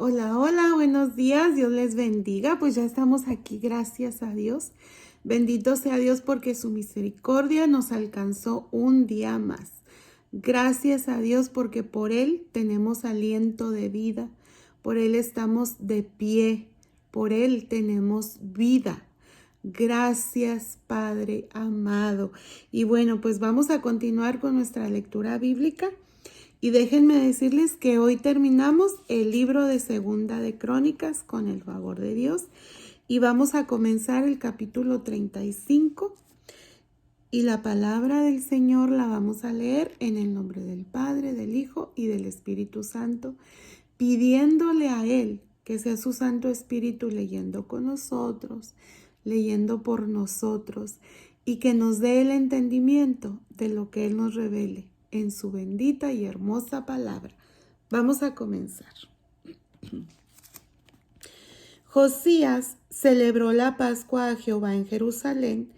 Hola, hola, buenos días, Dios les bendiga. Pues ya estamos aquí, gracias a Dios. Bendito sea Dios porque su misericordia nos alcanzó un día más. Gracias a Dios porque por Él tenemos aliento de vida, por Él estamos de pie, por Él tenemos vida. Gracias, Padre amado. Y bueno, pues vamos a continuar con nuestra lectura bíblica. Y déjenme decirles que hoy terminamos el libro de Segunda de Crónicas con el favor de Dios y vamos a comenzar el capítulo 35 y la palabra del Señor la vamos a leer en el nombre del Padre, del Hijo y del Espíritu Santo, pidiéndole a Él que sea su Santo Espíritu leyendo con nosotros, leyendo por nosotros y que nos dé el entendimiento de lo que Él nos revele en su bendita y hermosa palabra. Vamos a comenzar. Josías celebró la Pascua a Jehová en Jerusalén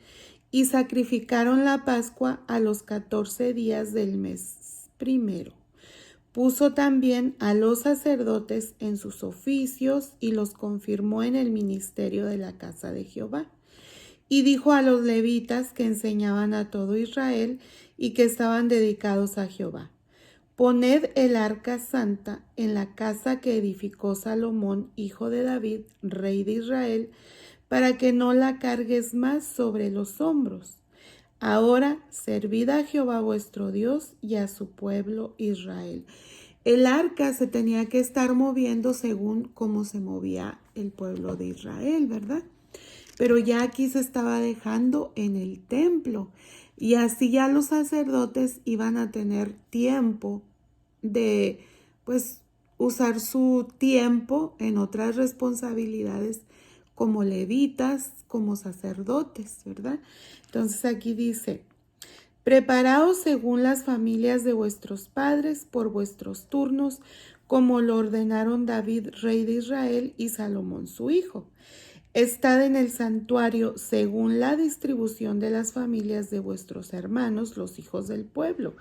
y sacrificaron la Pascua a los 14 días del mes primero. Puso también a los sacerdotes en sus oficios y los confirmó en el ministerio de la casa de Jehová. Y dijo a los levitas que enseñaban a todo Israel y que estaban dedicados a Jehová: poned el arca santa en la casa que edificó Salomón, hijo de David, rey de Israel, para que no la cargues más sobre los hombros. Ahora servid a Jehová vuestro Dios y a su pueblo Israel. El arca se tenía que estar moviendo según cómo se movía el pueblo de Israel, ¿verdad? Pero ya aquí se estaba dejando en el templo y así ya los sacerdotes iban a tener tiempo de pues usar su tiempo en otras responsabilidades como levitas, como sacerdotes, ¿verdad? Entonces aquí dice: preparaos según las familias de vuestros padres por vuestros turnos, como lo ordenaron David, rey de Israel, y Salomón su hijo. Estad en el santuario según la distribución de las familias de vuestros hermanos, los hijos del pueblo,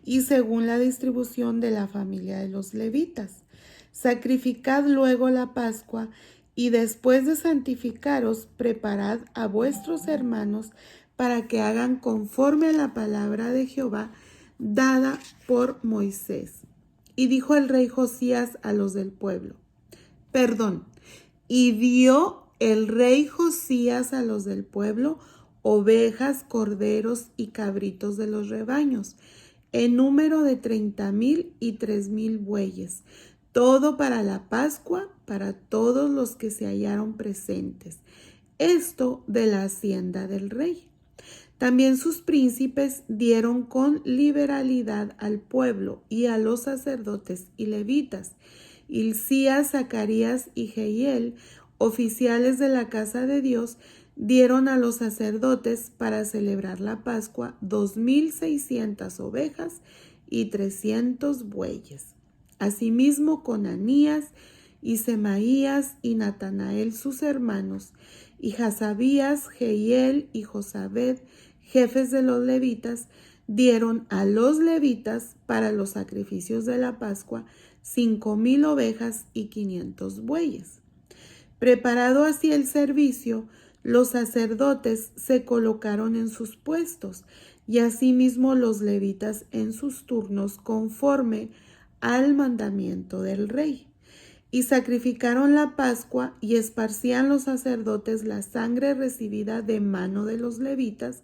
y según la distribución de la familia de los levitas. Sacrificad luego la Pascua, y después de santificaros, preparad a vuestros hermanos para que hagan conforme a la palabra de Jehová dada por Moisés. Y dijo el rey Josías a los del pueblo, y dio el rey Josías a los del pueblo ovejas, corderos y cabritos de los rebaños, en número de 30,000 y 3,000 bueyes, todo para la Pascua, para todos los que se hallaron presentes. Esto de la hacienda del rey. También sus príncipes dieron con liberalidad al pueblo y a los sacerdotes y levitas. Hilcías, Zacarías y Jehiel, oficiales de la casa de Dios, dieron a los sacerdotes para celebrar la Pascua 2,600 ovejas y 300 bueyes. Asimismo, Conanías y Semaías y Natanael sus hermanos, y Hasabías, Jehiel y Josabed, jefes de los levitas, dieron a los levitas para los sacrificios de la Pascua 5,000 ovejas y 500 bueyes. Preparado así el servicio, los sacerdotes se colocaron en sus puestos y asimismo los levitas en sus turnos conforme al mandamiento del rey. Y sacrificaron la Pascua y esparcían los sacerdotes la sangre recibida de mano de los levitas,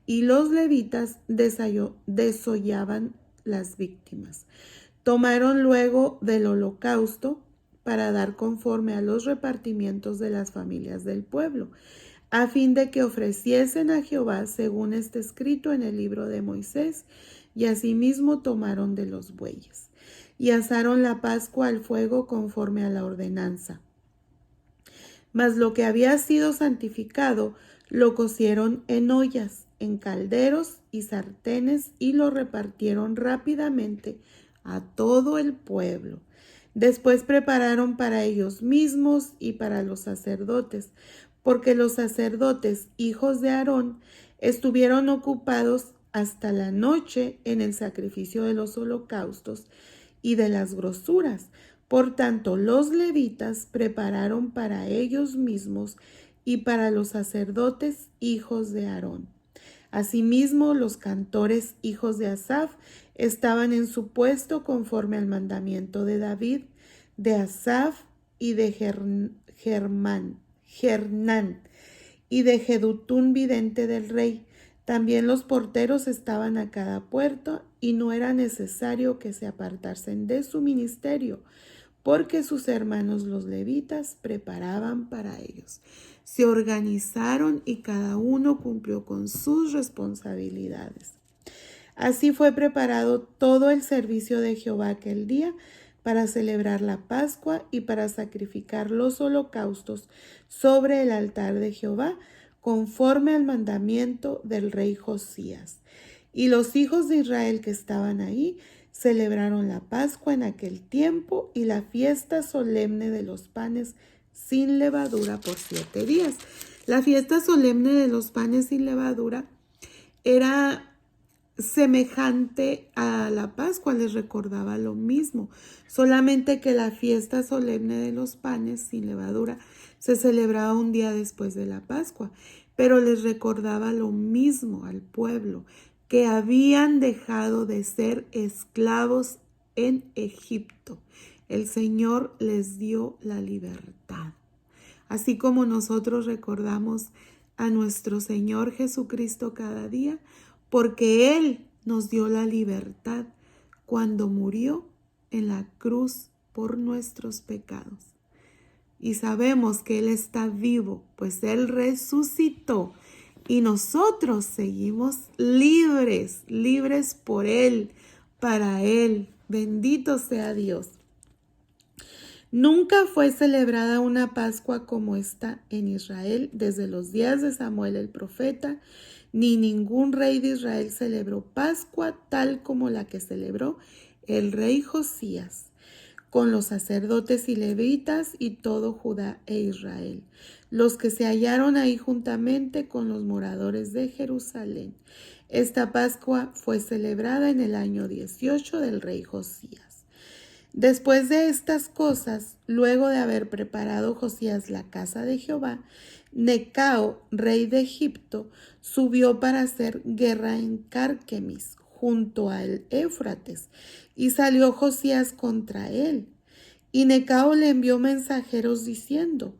y los levitas desollaban las víctimas. Tomaron luego del holocausto para dar conforme a los repartimientos de las familias del pueblo, a fin de que ofreciesen a Jehová según está escrito en el libro de Moisés, y asimismo tomaron de los bueyes. Y asaron la Pascua al fuego conforme a la ordenanza. Mas lo que había sido santificado lo cocieron en ollas, en calderos y sartenes, y lo repartieron rápidamente a todo el pueblo. Después prepararon para ellos mismos y para los sacerdotes, porque los sacerdotes, hijos de Aarón, estuvieron ocupados hasta la noche en el sacrificio de los holocaustos y de las grosuras, Por tanto, los levitas prepararon para ellos mismos y para los sacerdotes hijos de Aarón. Asimismo, los cantores hijos de Asaf estaban en su puesto conforme al mandamiento de David, de Asaf y de Hernán y de Jedutún vidente del rey. También los porteros estaban a cada puerta y no era necesario que se apartasen de su ministerio, porque sus hermanos los levitas preparaban para ellos. Se organizaron y cada uno cumplió con sus responsabilidades. Así fue preparado todo el servicio de Jehová aquel día para celebrar la Pascua y para sacrificar los holocaustos sobre el altar de Jehová, conforme al mandamiento del rey Josías. Y los hijos de Israel que estaban ahí celebraron la Pascua en aquel tiempo y la fiesta solemne de los panes sin levadura por 7 días. La fiesta solemne de los panes sin levadura era semejante a la Pascua, les recordaba lo mismo, solamente que la fiesta solemne de los panes sin levadura se celebraba un día después de la Pascua, pero les recordaba lo mismo al pueblo, que habían dejado de ser esclavos en Egipto. El Señor les dio la libertad. Así como nosotros recordamos a nuestro Señor Jesucristo cada día, porque Él nos dio la libertad cuando murió en la cruz por nuestros pecados. Y sabemos que Él está vivo, pues Él resucitó y nosotros seguimos libres, libres por Él, para Él. Bendito sea Dios. Nunca fue celebrada una Pascua como esta en Israel desde los días de Samuel el profeta, ni ningún rey de Israel celebró Pascua tal como la que celebró el rey Josías, con los sacerdotes y levitas y todo Judá e Israel, los que se hallaron ahí juntamente con los moradores de Jerusalén. Esta Pascua fue celebrada en el año 18 del rey Josías. Después de estas cosas, luego de haber preparado Josías la casa de Jehová, Necao, rey de Egipto, subió para hacer guerra en Carquemis, junto al Éufrates, y salió Josías contra él. Y Necao le envió mensajeros diciendo: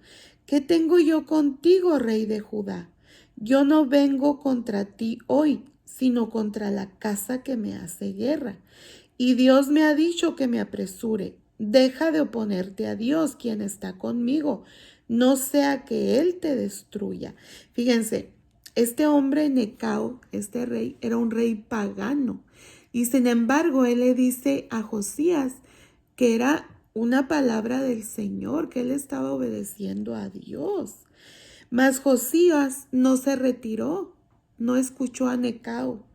¿Qué tengo yo contigo, rey de Judá? Yo no vengo contra ti hoy, sino contra la casa que me hace guerra. Y Dios me ha dicho que me apresure. Deja de oponerte a Dios, quien está conmigo, no sea que Él te destruya. Fíjense, este hombre Necao, este rey, era un rey pagano. Y sin embargo, él le dice a Josías que era una palabra del Señor, que él estaba obedeciendo a Dios. Mas Josías no se retiró, no escuchó a Necao,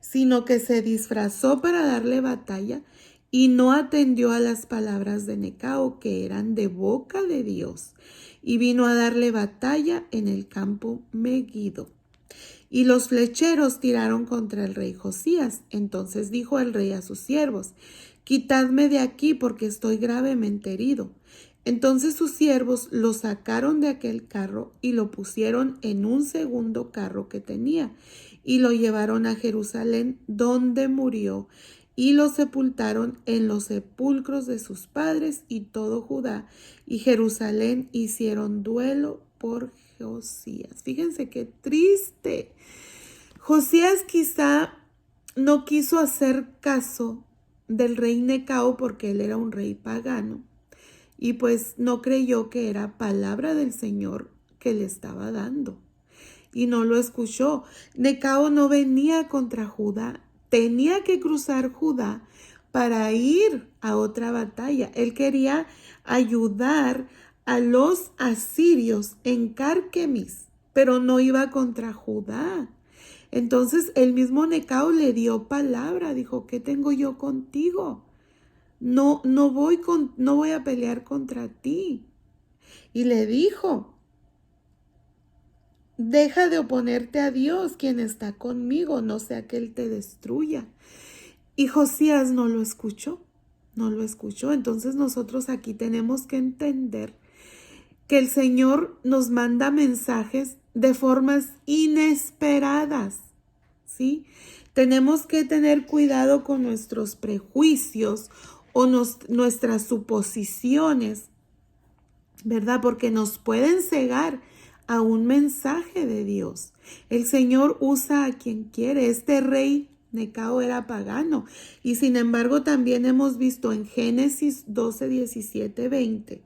sino que se disfrazó para darle batalla y no atendió a las palabras de Necao, que eran de boca de Dios, y vino a darle batalla en el campo Megiddo. Y los flecheros tiraron contra el rey Josías. Entonces dijo el rey a sus siervos: Quitadme de aquí, porque estoy gravemente herido. Entonces sus siervos lo sacaron de aquel carro y lo pusieron en un segundo carro que tenía, y lo llevaron a Jerusalén, donde murió, y lo sepultaron en los sepulcros de sus padres, y todo Judá y Jerusalén hicieron duelo por Josías. Fíjense qué triste. Josías quizá no quiso hacer caso del rey Necao porque él era un rey pagano, y pues no creyó que era palabra del Señor que le estaba dando, y no lo escuchó. Necao no venía contra Judá, tenía que cruzar Judá para ir a otra batalla. Él quería ayudar a los asirios en Carquemis, pero no iba contra Judá. Entonces el mismo Necao le dio palabra, dijo: ¿qué tengo yo contigo? No voy a pelear contra ti. Y le dijo: deja de oponerte a Dios, quien está conmigo, no sea que Él te destruya. Y Josías no lo escuchó, no lo escuchó. Entonces nosotros aquí tenemos que entender que el Señor nos manda mensajes de formas inesperadas, ¿sí? Tenemos que tener cuidado con nuestros prejuicios o nuestras suposiciones, ¿verdad? Porque nos pueden cegar a un mensaje de Dios. El Señor usa a quien quiere. Este rey Necao era pagano y sin embargo también hemos visto en Génesis 12, 17, 20,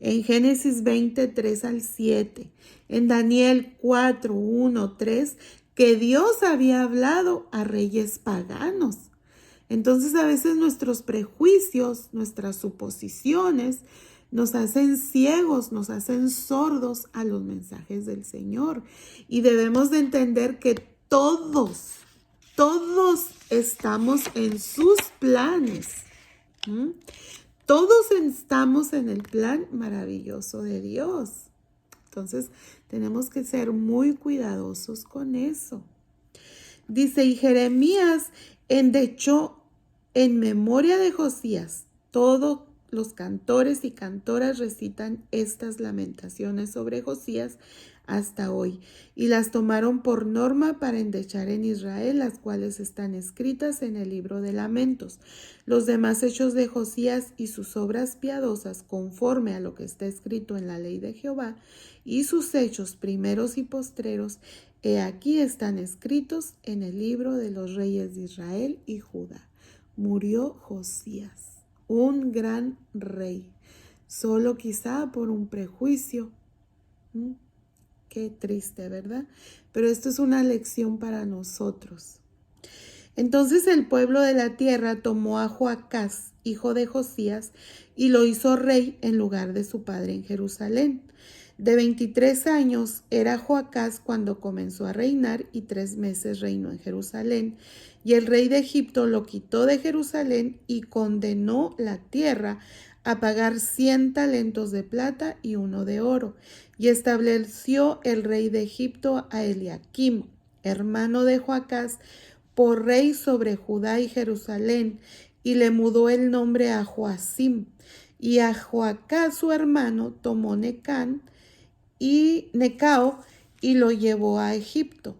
en Génesis 20, 3 al 7, en Daniel 4, 1, 3, que Dios había hablado a reyes paganos. Entonces a veces nuestros prejuicios, nuestras suposiciones, nos hacen ciegos, nos hacen sordos a los mensajes del Señor. Y debemos de entender que todos estamos en sus planes. Todos estamos en el plan maravilloso de Dios. Entonces tenemos que ser muy cuidadosos con eso. Dice, y Jeremías endechó en memoria de Josías. Todos los cantores y cantoras recitan estas lamentaciones sobre Josías hasta hoy, y las tomaron por norma para endechar en Israel, las cuales están escritas en el libro de Lamentos. Los demás hechos de Josías y sus obras piadosas, conforme a lo que está escrito en la ley de Jehová, y sus hechos primeros y postreros, aquí están escritos en el libro de los reyes de Israel y Judá. Murió Josías, un gran rey, solo quizá por un prejuicio. Qué triste, ¿verdad? Pero esto es una lección para nosotros. Entonces el pueblo de la tierra tomó a Joacás, hijo de Josías, y lo hizo rey en lugar de su padre en Jerusalén. De 23 años era Joacás cuando comenzó a reinar, y 3 meses reinó en Jerusalén. Y el rey de Egipto lo quitó de Jerusalén y condenó la tierra a pagar 100 talentos de plata y 1 de oro. Y estableció el rey de Egipto a Eliaquim, hermano de Joacás, por rey sobre Judá y Jerusalén, y le mudó el nombre a Joacim. Y a Joacás su hermano tomó Necao y lo llevó a Egipto.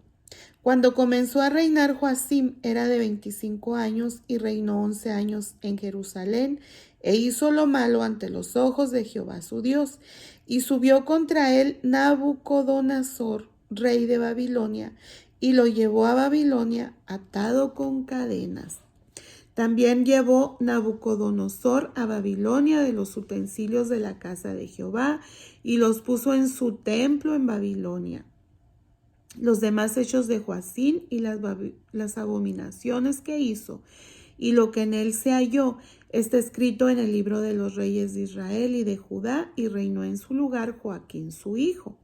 Cuando comenzó a reinar Joacim era de 25 años y reinó 11 años en Jerusalén, e hizo lo malo ante los ojos de Jehová su Dios. Y subió contra él Nabucodonosor, rey de Babilonia, y lo llevó a Babilonia atado con cadenas. También llevó Nabucodonosor a Babilonia de los utensilios de la casa de Jehová y los puso en su templo en Babilonia. Los demás hechos de Joacim y las abominaciones que hizo y lo que en él se halló está escrito en el libro de los reyes de Israel y de Judá, y reinó en su lugar Joaquín su hijo.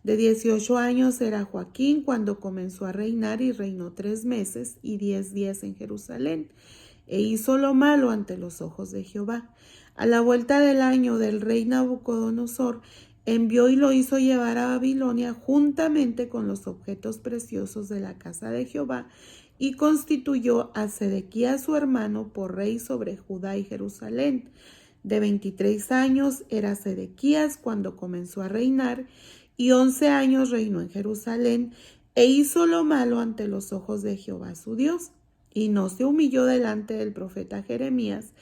De 18 años era Joaquín cuando comenzó a reinar, y reinó 3 meses y 10 días en Jerusalén, e hizo lo malo ante los ojos de Jehová. A la vuelta del año del rey Nabucodonosor, envió y lo hizo llevar a Babilonia juntamente con los objetos preciosos de la casa de Jehová, y constituyó a Sedequías su hermano por rey sobre Judá y Jerusalén. De 23 años era Sedequías cuando comenzó a reinar, y 11 años reinó en Jerusalén, e hizo lo malo ante los ojos de Jehová su Dios, y no se humilló delante del profeta Jeremías,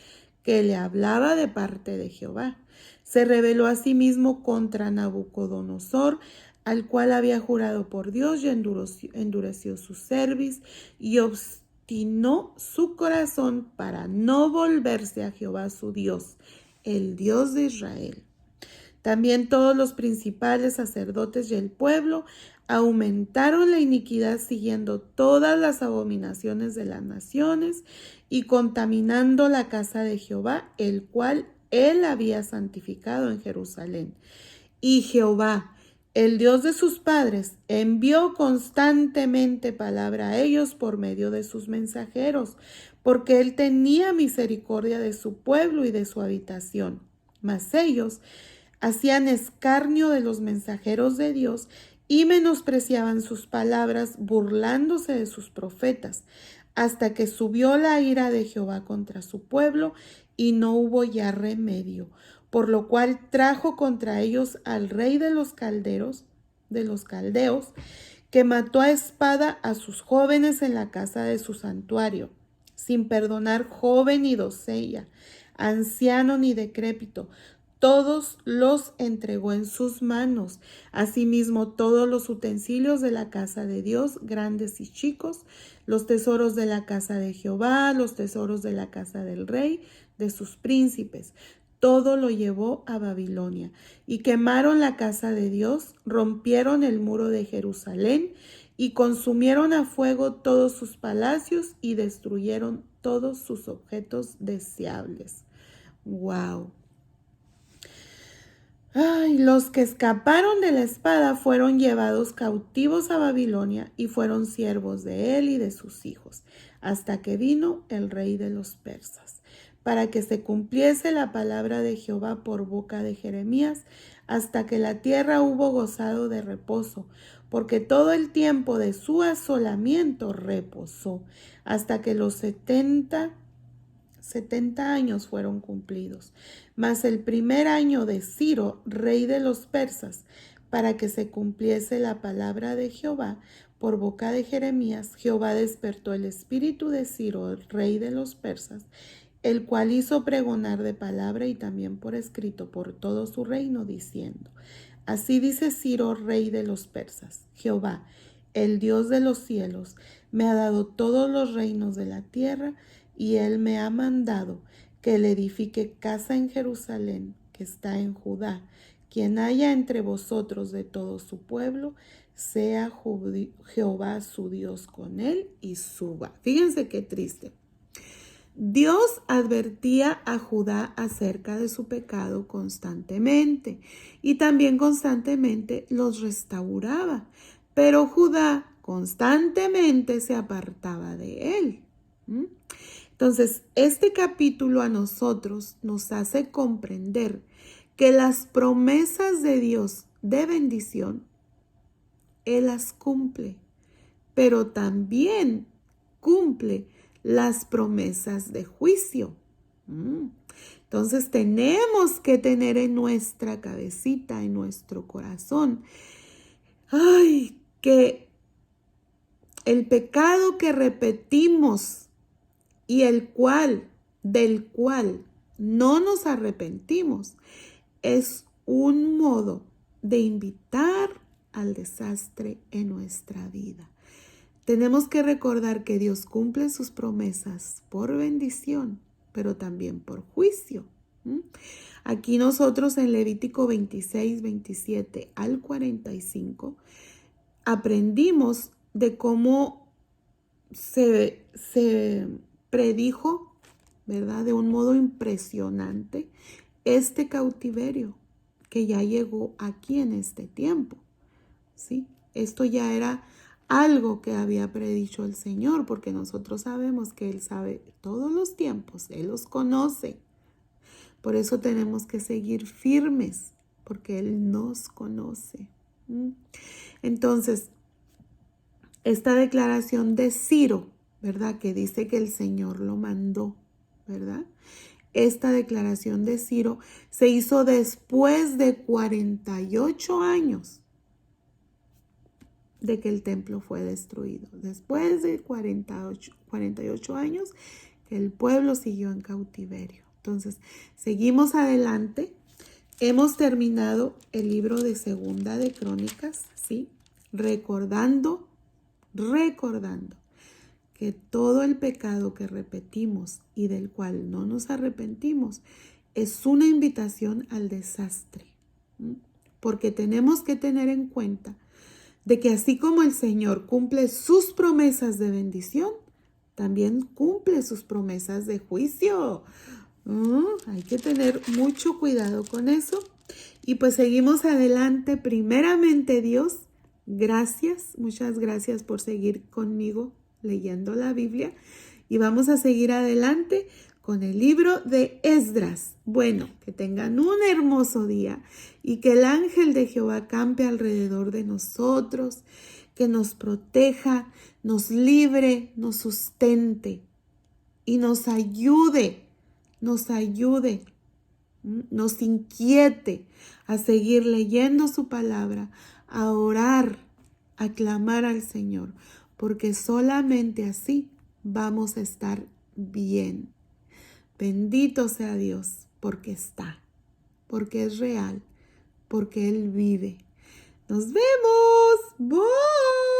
que le hablaba de parte de Jehová. Se rebeló asimismo contra Nabucodonosor, al cual había jurado por Dios, y endureció su cerviz y obstinó su corazón para no volverse a Jehová su Dios, el Dios de Israel. También todos los principales sacerdotes y el pueblo aumentaron la iniquidad, siguiendo todas las abominaciones de las naciones y contaminando la casa de Jehová, el cual él había santificado en Jerusalén. Y Jehová, el Dios de sus padres, envió constantemente palabra a ellos por medio de sus mensajeros, porque él tenía misericordia de su pueblo y de su habitación. Mas ellos hacían escarnio de los mensajeros de Dios y menospreciaban sus palabras, burlándose de sus profetas, hasta que subió la ira de Jehová contra su pueblo, y no hubo ya remedio, por lo cual trajo contra ellos al rey de los caldeos, que mató a espada a sus jóvenes en la casa de su santuario, sin perdonar joven ni doncella, anciano ni decrépito. Todos los entregó en sus manos, asimismo todos los utensilios de la casa de Dios, grandes y chicos, los tesoros de la casa de Jehová, los tesoros de la casa del rey, de sus príncipes. Todo lo llevó a Babilonia, y quemaron la casa de Dios, rompieron el muro de Jerusalén, y consumieron a fuego todos sus palacios, y destruyeron todos sus objetos deseables. ¡Wow! Ay, los que escaparon de la espada fueron llevados cautivos a Babilonia y fueron siervos de él y de sus hijos, hasta que vino el rey de los persas, para que se cumpliese la palabra de Jehová por boca de Jeremías, hasta que la tierra hubo gozado de reposo, porque todo el tiempo de su asolamiento reposó, hasta que los 70 años fueron cumplidos. Mas el primer año de Ciro, rey de los persas, para que se cumpliese la palabra de Jehová por boca de Jeremías, Jehová despertó el espíritu de Ciro, rey de los persas, el cual hizo pregonar de palabra y también por escrito por todo su reino, diciendo: Así dice Ciro, rey de los persas: Jehová, el Dios de los cielos, me ha dado todos los reinos de la tierra, y él me ha mandado que le edifique casa en Jerusalén, que está en Judá. Quien haya entre vosotros de todo su pueblo, sea Jehová su Dios con él y suba. Fíjense qué triste. Dios advertía a Judá acerca de su pecado constantemente y también constantemente los restauraba, pero Judá constantemente se apartaba de él. Entonces, este capítulo a nosotros nos hace comprender que las promesas de Dios de bendición, Él las cumple, pero también cumple las promesas de juicio. Entonces tenemos que tener en nuestra cabecita, en nuestro corazón, que el pecado que repetimos y del cual no nos arrepentimos, es un modo de invitar al desastre en nuestra vida. Tenemos que recordar que Dios cumple sus promesas por bendición, pero también por juicio. Aquí nosotros en Levítico 26, 27 al 45 aprendimos de cómo se predijo, ¿verdad?, de un modo impresionante este cautiverio que ya llegó aquí en este tiempo, ¿sí? Esto ya era algo que había predicho el Señor, porque nosotros sabemos que Él sabe todos los tiempos, Él los conoce. Por eso tenemos que seguir firmes, porque Él nos conoce. Entonces, esta declaración de Ciro, ¿verdad?, que dice que el Señor lo mandó, ¿verdad? Esta declaración de Ciro se hizo después de 48 años de que el templo fue destruido. Después de 48 años que el pueblo siguió en cautiverio. Entonces, seguimos adelante. Hemos terminado el libro de Segunda de Crónicas, ¿sí? Recordando que todo el pecado que repetimos y del cual no nos arrepentimos es una invitación al desastre. Porque tenemos que tener en cuenta de que así como el Señor cumple sus promesas de bendición, también cumple sus promesas de juicio. Hay que tener mucho cuidado con eso. Y pues seguimos adelante. Primeramente, Dios, gracias, muchas gracias por seguir conmigo leyendo la Biblia. Y vamos a seguir adelante con el libro de Esdras. Bueno, que tengan un hermoso día y que el ángel de Jehová campe alrededor de nosotros, que nos proteja, nos libre, nos sustente y nos ayude nos ayude, nos inquiete a seguir leyendo su palabra, a orar, a clamar al Señor, porque solamente así vamos a estar bien. Bendito sea Dios, porque está, porque es real, porque Él vive. Nos vemos. Bye.